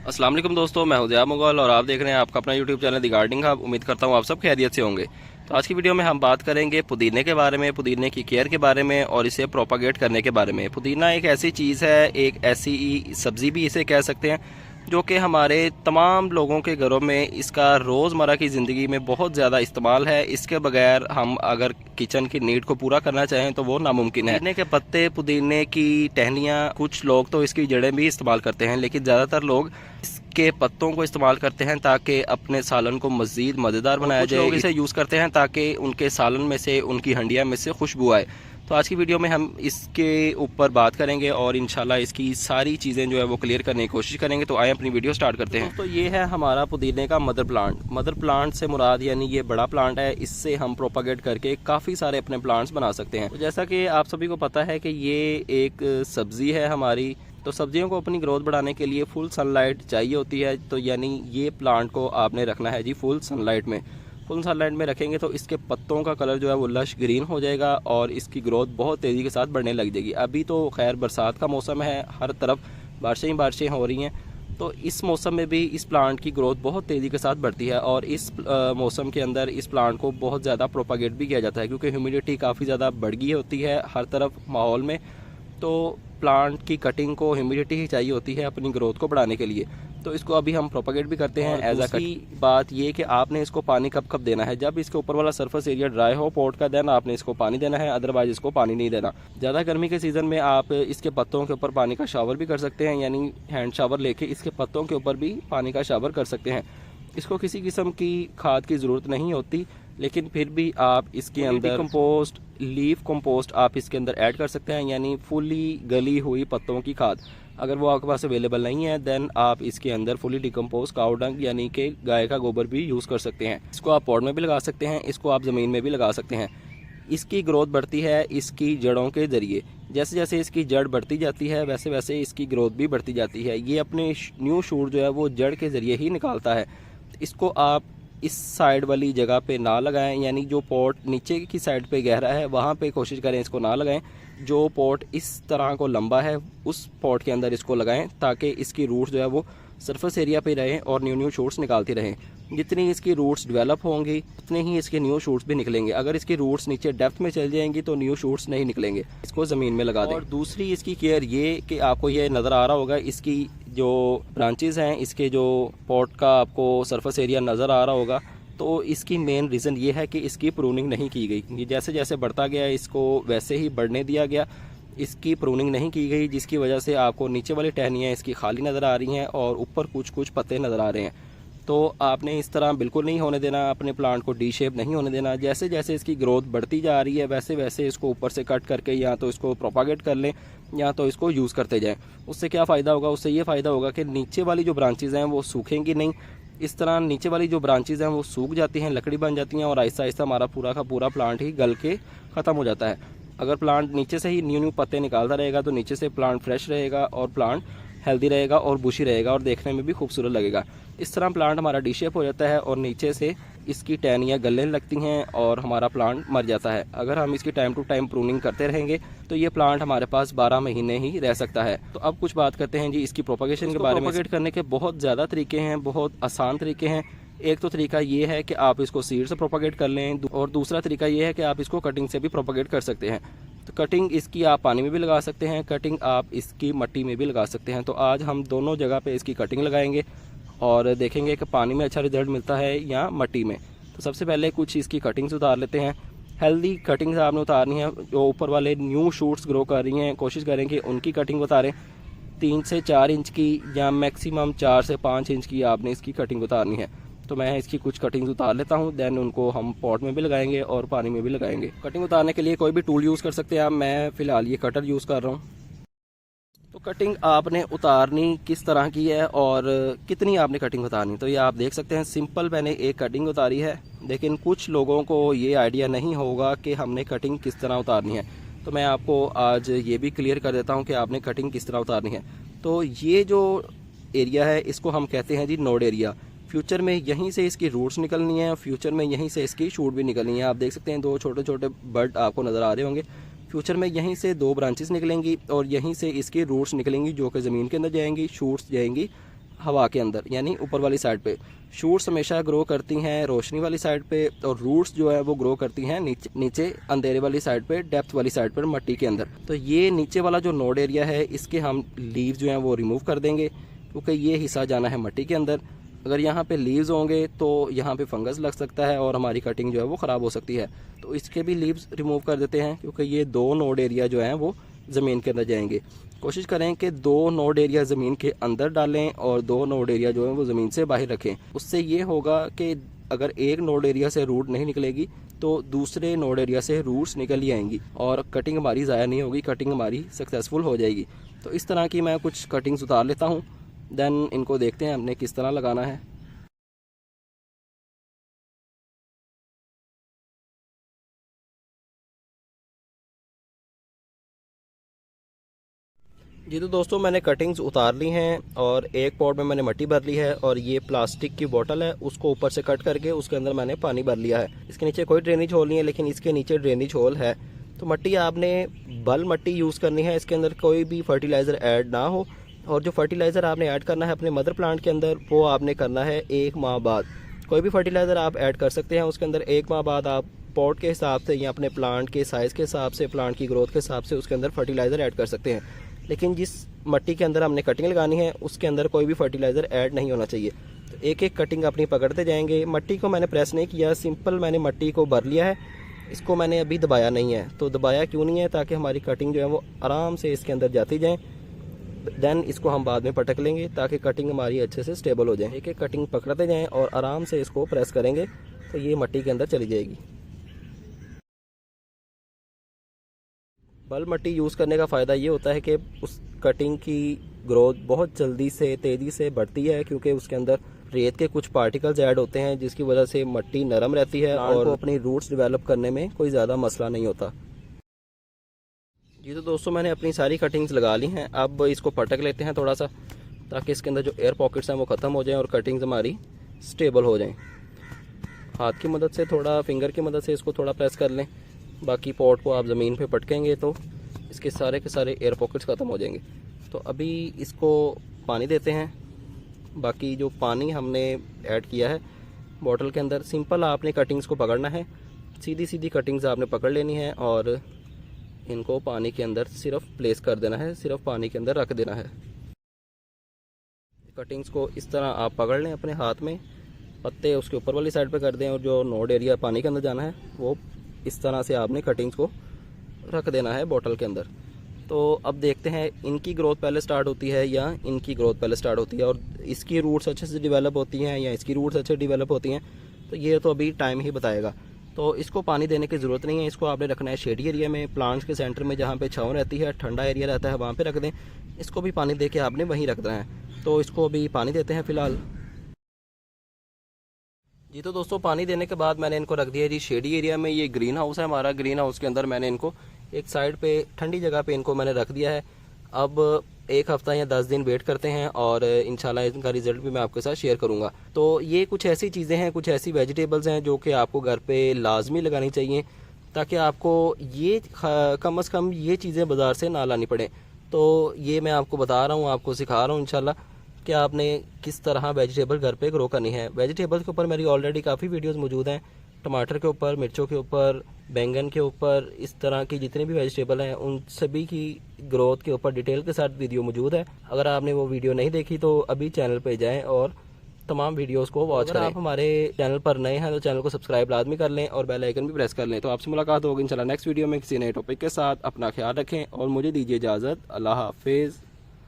अस्सलाम वालेकुम दोस्तों, मैं हूं ज़िया मुगल और आप देख रहे हैं आपका अपना YouTube channel the gardening hub. उम्मीद करता हूं आप सब खैरियत से होंगे। तो आज की वीडियो में हम बात करेंगे पुदीने के बारे में, पुदीने की केयर के बारे में और इसे प्रोपागेट करने के बारे में। पुदीना एक ऐसी चीज़ है, एक ऐसी सब्ज़ी भी इसे कह सकते हैं, जो कि हमारे तमाम लोगों के घरों में इसका रोज़मर्रा की ज़िंदगी में बहुत ज़्यादा इस्तेमाल है। इसके बगैर हम अगर किचन की नीड को पूरा करना चाहें तो वो नामुमकिन है। पुदीने के पत्ते, पुदीने की टहनियाँ, कुछ लोग तो इसकी जड़ें भी इस्तेमाल करते हैं, लेकिन ज़्यादातर लोग इसके पत्तों को इस्तेमाल करते हैं ताकि अपने सालन को मज़ीद मज़ेदार बनाया जाए। लोग इसे यूज़ करते हैं ताकि उनके सालन में से, उनकी हंडिया में से खुशबू आए। तो आज की वीडियो में हम इसके ऊपर बात करेंगे और इंशाल्लाह इसकी सारी चीज़ें जो है वो क्लियर करने की कोशिश करेंगे। तो आए अपनी वीडियो स्टार्ट करते हैं। तो ये है हमारा पुदीने का मदर प्लांट। मदर प्लांट से मुराद यानी ये बड़ा प्लांट है, इससे हम प्रोपागेट करके काफ़ी सारे अपने प्लांट्स बना सकते हैं। तो जैसा कि आप सभी को पता है कि ये एक सब्ज़ी है हमारी, तो सब्जियों को अपनी ग्रोथ बढ़ाने के लिए फुल सनलाइट चाहिए होती है। तो यानी ये प्लांट को आपने रखना है जी फुल सनलाइट में। फुल सनलाइट में रखेंगे तो इसके पत्तों का कलर जो है वो लश ग्रीन हो जाएगा और इसकी ग्रोथ बहुत तेज़ी के साथ बढ़ने लग जाएगी। अभी तो खैर बरसात का मौसम है, हर तरफ बारिशें ही बारिशें हो रही हैं, तो इस मौसम में भी इस प्लांट की ग्रोथ बहुत तेज़ी के साथ बढ़ती है। और इस मौसम के अंदर इस प्लांट को बहुत ज़्यादा प्रोपागेट भी किया जाता है, क्योंकि ह्यूमिडिटी काफ़ी ज़्यादा बढ़ गई होती है हर तरफ माहौल में। तो प्लांट की कटिंग को ह्यूमिडिटी ही चाहिए होती है अपनी ग्रोथ को बढ़ाने के लिए, तो इसको अभी हम प्रोपागेट भी करते हैं एज अ बात ये कि आपने इसको पानी कब कब देना है। जब इसके ऊपर वाला सरफेस एरिया ड्राई हो पॉट का, देन आपने इसको पानी देना है, अदरवाइज इसको पानी नहीं देना। ज़्यादा गर्मी के सीज़न में आप इसके पत्तों के ऊपर पानी का शावर भी कर सकते हैं, यानी हैंड शावर लेके इसके पत्तों के ऊपर भी पानी का शावर कर सकते हैं। इसको किसी किस्म की खाद की ज़रूरत नहीं होती, लेकिन फिर भी आप इसके अंदर कंपोस्ट, लीफ कंपोस्ट आप इसके अंदर ऐड कर सकते हैं, यानी फुली गली हुई पत्तों की खाद। अगर वो आपके पास अवेलेबल नहीं है देन आप इसके अंदर फुली डिकम्पोज काऊ डंग यानी कि गाय का गोबर भी यूज़ कर सकते हैं। इसको आप पॉट में भी लगा सकते हैं, इसको आप ज़मीन में भी लगा सकते हैं। इसकी ग्रोथ बढ़ती है इसकी जड़ों के ज़रिए। जैसे जैसे इसकी जड़ बढ़ती जाती है वैसे वैसे इसकी ग्रोथ भी बढ़ती जाती है। ये अपने न्यू शूट जो है वो जड़ के ज़रिए ही निकालता है। इसको आप इस साइड वाली जगह पे ना लगाएं, यानी जो पॉट नीचे की साइड पे गहरा है वहाँ पे कोशिश करें इसको ना लगाएं। जो पॉट इस तरह को लंबा है उस पॉट के अंदर इसको लगाएं, ताकि इसकी रूट्स जो है वो सरफेस एरिया पे रहें और न्यू न्यू शूट्स निकालती रहें। जितनी इसकी रूट्स डेवलप होंगी उतने ही इसके न्यू शूट्स भी निकलेंगे। अगर इसकी रूट्स नीचे डेप्थ में चल जाएंगी तो न्यू शूट्स नहीं निकलेंगे। इसको ज़मीन में लगा दें। और दूसरी इसकी केयर ये कि आपको ये नज़र आ रहा होगा, इसकी जो ब्रांचेज़ हैं, इसके जो पॉट का आपको सरफेस एरिया नज़र आ रहा होगा, तो इसकी मेन रीज़न ये है कि इसकी प्रूनिंग नहीं की गई। ये जैसे जैसे बढ़ता गया इसको वैसे ही बढ़ने दिया गया, इसकी प्रूनिंग नहीं की गई, जिसकी वजह से आपको नीचे वाली टहनियाँ इसकी खाली नज़र आ रही हैं और ऊपर कुछ कुछ पत्ते नज़र आ रहे हैं। तो आपने इस तरह बिल्कुल नहीं होने देना, अपने प्लांट को डी शेप नहीं होने देना। जैसे जैसे इसकी ग्रोथ बढ़ती जा रही है वैसे वैसे इसको ऊपर से कट करके या तो इसको प्रोपागेट कर लें या तो इसको यूज़ करते जाएं। उससे क्या फ़ायदा होगा? उससे ये फ़ायदा होगा कि नीचे वाली जो ब्रांचेज़ हैं वो सूखेंगी नहीं। इस तरह नीचे वाली जो ब्रांचेज़ हैं वो सूख जाती हैं, लकड़ी बन जाती हैं और आहिस्ता आहिस्ता हमारा पूरा का पूरा प्लांट ही गल के ख़त्म हो जाता है। अगर प्लांट नीचे से ही न्यू न्यू पत्ते निकालता रहेगा तो नीचे से प्लांट फ्रेश रहेगा और प्लांट हेल्दी रहेगा और बुशी रहेगा और देखने में भी खूबसूरत लगेगा। इस तरह प्लांट हमारा डी शेप हो जाता है और नीचे से इसकी टहनियाँ गलने लगती हैं और हमारा प्लांट मर जाता है। अगर हम इसकी टाइम टू टाइम प्रूनिंग करते रहेंगे तो ये प्लांट हमारे पास 12 महीने ही रह सकता है। तो अब कुछ बात करते हैं जी इसकी प्रोपागेशन के बारे में। प्रोपागेट करने के बहुत ज़्यादा तरीके हैं, बहुत आसान तरीके हैं। एक तो तरीका ये है कि आप इसको सीड से प्रोपागेट कर लें और दूसरा तरीका ये है कि आप इसको कटिंग से भी प्रोपागेट कर सकते हैं। तो कटिंग इसकी आप पानी में भी लगा सकते हैं, कटिंग आप इसकी मिट्टी में भी लगा सकते हैं। तो आज हम दोनों जगह पे इसकी कटिंग लगाएंगे और देखेंगे कि पानी में अच्छा रिजल्ट मिलता है या मिट्टी में। तो सबसे पहले कुछ इसकी कटिंग्स उतार लेते हैं। हेल्दी कटिंग्स आपने उतारनी है। जो ऊपर वाले न्यू शूट्स ग्रो कर रही हैं कोशिश करें कि उनकी कटिंग उतारें। 3 से 4 इंच की या मैक्सिमम 4 से 5 इंच की आपने इसकी कटिंग उतारनी है। तो मैं इसकी कुछ कटिंग्स उतार लेता हूँ, देन उनको हम पॉट में भी लगाएंगे और पानी में भी लगाएंगे। कटिंग उतारने के लिए कोई भी टूल यूज़ कर सकते हैं आप, मैं फ़िलहाल ये कटर यूज़ कर रहा हूँ। तो कटिंग आपने उतारनी किस तरह की है और कितनी आपने कटिंग उतारनी, तो ये आप देख सकते हैं। सिंपल मैंने एक कटिंग उतारी है, लेकिन कुछ लोगों को ये आइडिया नहीं होगा कि हमने कटिंग किस तरह उतारनी है। तो मैं आपको आज ये भी क्लियर कर देता हूँ कि आपने कटिंग किस तरह उतारनी है। तो ये जो एरिया है इसको हम कहते हैं जी नोड एरिया। फ्यूचर में यहीं से इसकी रूट्स निकलनी है और फ्यूचर में यहीं से इसकी शूट भी निकलनी है। आप देख सकते हैं 2 छोटे छोटे बड आपको नज़र आ रहे होंगे। फ्यूचर में यहीं से 2 ब्रांचेस निकलेंगी और यहीं से इसकी रूट्स निकलेंगी जो कि ज़मीन के अंदर जाएंगी, शूट्स जाएंगी हवा के अंदर यानी ऊपर वाली साइड पे। शूट्स हमेशा ग्रो करती हैं रोशनी वाली साइड पे, और रूट्स जो है वो ग्रो करती हैं नीचे अंधेरे वाली साइड पे, डेप्थ वाली साइड पर मट्टी के अंदर। तो ये नीचे वाला जो नोड एरिया है इसके हम लीव्स जो हैं वो रिमूव कर देंगे, क्योंकि ये हिस्सा जाना है मट्टी के अंदर। अगर यहाँ पे लीव्स होंगे तो यहाँ पे फंगस लग सकता है और हमारी कटिंग जो है वो ख़राब हो सकती है। तो इसके भी लीव्स रिमूव कर देते हैं, क्योंकि ये 2 नोड एरिया जो हैं वो ज़मीन के अंदर जाएंगे। कोशिश करें कि 2 नोड एरिया ज़मीन के अंदर डालें और 2 नोड एरिया जो है वो ज़मीन से बाहर रखें। उससे ये होगा कि अगर एक नोड एरिया से रूट नहीं निकलेगी तो दूसरे नोड एरिया से रूट्स निकल ही आएंगी और कटिंग हमारी ज़ाया नहीं होगी, कटिंग हमारी सक्सेसफुल हो जाएगी। तो इस तरह की मैं कुछ कटिंग्स उतार लेता हूँ, देन इनको देखते हैं हमने किस तरह लगाना है। जी तो दोस्तों मैंने कटिंग्स उतार ली हैं और एक पॉट में मैंने मिट्टी भर ली है, और ये प्लास्टिक की बोतल है उसको ऊपर से कट करके उसके अंदर मैंने पानी भर लिया है। इसके नीचे कोई ड्रेनेज होल नहीं है, लेकिन इसके नीचे ड्रेनेज होल है। तो मिट्टी आपने बल मिट्टी यूज़ करनी है, इसके अंदर कोई भी फर्टिलाइज़र ऐड ना हो, और जो फर्टिलाइज़र आपने ऐड करना है अपने मदर प्लांट के अंदर वो आपने करना है 1 माह बाद। कोई भी फर्टिलाइज़र आप ऐड कर सकते हैं उसके अंदर 1 माह बाद। आप पॉट के हिसाब से या अपने प्लांट के साइज़ के हिसाब से, प्लांट की ग्रोथ के हिसाब से उसके अंदर फर्टिलाइज़र ऐड कर सकते हैं। लेकिन जिस मिट्टी के अंदर हमने कटिंग लगानी है उसके अंदर कोई भी फर्टिलाइज़र ऐड नहीं होना चाहिए। तो एक एक कटिंग अपनी पकड़ते जाएंगे। मिट्टी को मैंने प्रेस नहीं किया, सिंपल मैंने मिट्टी को भर लिया है, इसको मैंने अभी दबाया नहीं है। तो दबाया क्यों नहीं है? ताकि हमारी कटिंग जो है वो आराम से इसके अंदर जाती जाए, देन इसको हम बाद में पटक लेंगे ताकि कटिंग हमारी अच्छे से स्टेबल हो जाए। एक एक कटिंग पकड़ते जाएँ और आराम से इसको प्रेस करेंगे तो ये मिट्टी के अंदर चली जाएगी। बल मिट्टी यूज़ करने का फ़ायदा ये होता है कि उस कटिंग की ग्रोथ बहुत जल्दी से तेज़ी से बढ़ती है, क्योंकि उसके अंदर रेत के कुछ पार्टिकल्स ऐड होते हैं जिसकी वजह से मिट्टी नरम रहती है और अपनी रूट्स डेवलप करने में कोई ज़्यादा मसला नहीं होता। जी तो दोस्तों मैंने अपनी सारी कटिंग्स लगा ली हैं, अब इसको पटक लेते हैं थोड़ा सा, ताकि इसके अंदर जो एयर पॉकेट्स हैं वो ख़त्म हो जाएँ और कटिंग्स हमारी स्टेबल हो जाएँ। हाथ की मदद से, थोड़ा फिंगर की मदद से इसको थोड़ा प्रेस कर लें। बाकी पॉट को आप ज़मीन पे पटकेंगे तो इसके सारे के सारे एयर पॉकेट्स ख़त्म हो जाएंगे। तो अभी इसको पानी देते हैं। बाकी जो पानी हमने ऐड किया है बॉटल के अंदर, सिंपल आपने कटिंग्स को पकड़ना है, सीधी सीधी कटिंग्स आपने पकड़ लेनी है और इनको पानी के अंदर सिर्फ प्लेस कर देना है, सिर्फ पानी के अंदर रख देना है। कटिंग्स को इस तरह आप पकड़ लें अपने हाथ में, पत्ते उसके ऊपर वाली साइड पे कर दें, और जो नोड एरिया पानी के अंदर जाना है वो इस तरह से आपने कटिंग्स को रख देना है बॉटल के अंदर। तो अब देखते हैं इनकी ग्रोथ पहले स्टार्ट होती है या इनकी ग्रोथ पहले स्टार्ट होती है, और इसकी रूट्स अच्छे से डेवलप होती हैं या इसकी रूट्स अच्छे डेवलप होती हैं, तो ये तो अभी टाइम ही बताएगा। तो इसको पानी देने की ज़रूरत नहीं है, इसको आपने रखना है शेडी एरिया में, प्लांट्स के सेंटर में जहाँ पे छाँव रहती है, ठंडा एरिया रहता है वहाँ पे रख दें। इसको भी पानी दे के आपने वहीं रख देना है। तो इसको अभी पानी देते हैं फ़िलहाल। जी तो दोस्तों पानी देने के बाद मैंने इनको रख दिया जी शेडी एरिया में। ये ग्रीन हाउस है हमारा, ग्रीन हाउस के अंदर मैंने इनको एक साइड पे ठंडी जगह पे इनको मैंने रख दिया है। अब 1 हफ्ता या 10 दिन वेट करते हैं और इंशाल्लाह इनका रिजल्ट भी मैं आपके साथ शेयर करूंगा। तो ये कुछ ऐसी चीज़ें हैं, कुछ ऐसी वेजिटेबल्स हैं जो कि आपको घर पे लाजमी लगानी चाहिए, ताकि आपको ये कम से कम ये चीज़ें बाज़ार से ना लानी पड़े। तो ये मैं आपको बता रहा हूँ, आपको सिखा रहा हूँ इंशाल्लाह कि आपने किस तरह वेजिटेबल घर पे ग्रो करनी है। वेजिटेबल्स के ऊपर मेरी ऑलरेडी काफ़ी वीडियोस मौजूद हैं, टमाटर के ऊपर, मिर्चों के ऊपर, बैंगन के ऊपर, इस तरह की जितने भी वेजिटेबल हैं उन सभी की ग्रोथ के ऊपर डिटेल के साथ वीडियो मौजूद है। अगर आपने वो वीडियो नहीं देखी तो अभी चैनल पे जाएं और तमाम वीडियोस को वॉच करें। आप हमारे चैनल पर नए हैं तो चैनल को सब्सक्राइब लाजमी कर लें और बेल आइकन भी प्रेस कर लें। तो आपसे मुलाकात होगी इंशाल्लाह नेक्स्ट वीडियो में किसी नए टॉपिक के साथ। अपना ख्याल रखें और मुझे दीजिए इजाज़त। अल्लाह हाफिज़।